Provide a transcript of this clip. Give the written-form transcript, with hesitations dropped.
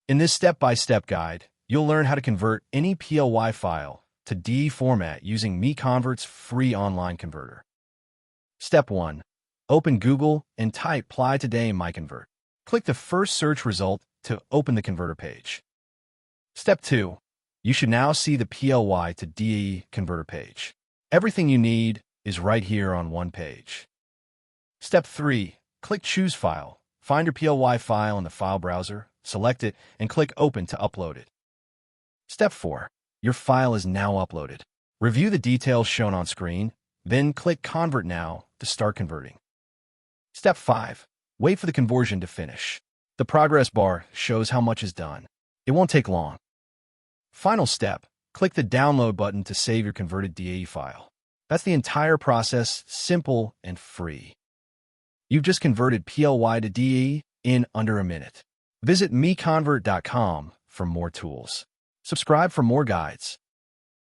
In this step-by-step guide, you'll learn how to convert any PLY file to DAE format using MiConvert's free online converter. Step 1. Open Google and type PLY today in MiConvert. Click the first search result to open the converter page. Step 2. You should now see the PLY to DAE converter page. Everything you need is right here on one page. Step 3. Click Choose File. Find your PLY file in the file browser, select it, and click Open to upload it. Step 4. Your file is now uploaded. Review the details shown on screen, then click Convert Now to start converting. Step 5. Wait for the conversion to finish. The progress bar shows how much is done. It won't take long. Final step. Click the Download button to save your converted DAE file. That's the entire process, simple and free. You've just converted PLY to DAE in under a minute. Visit MiConvert.com for more tools. Subscribe for more guides.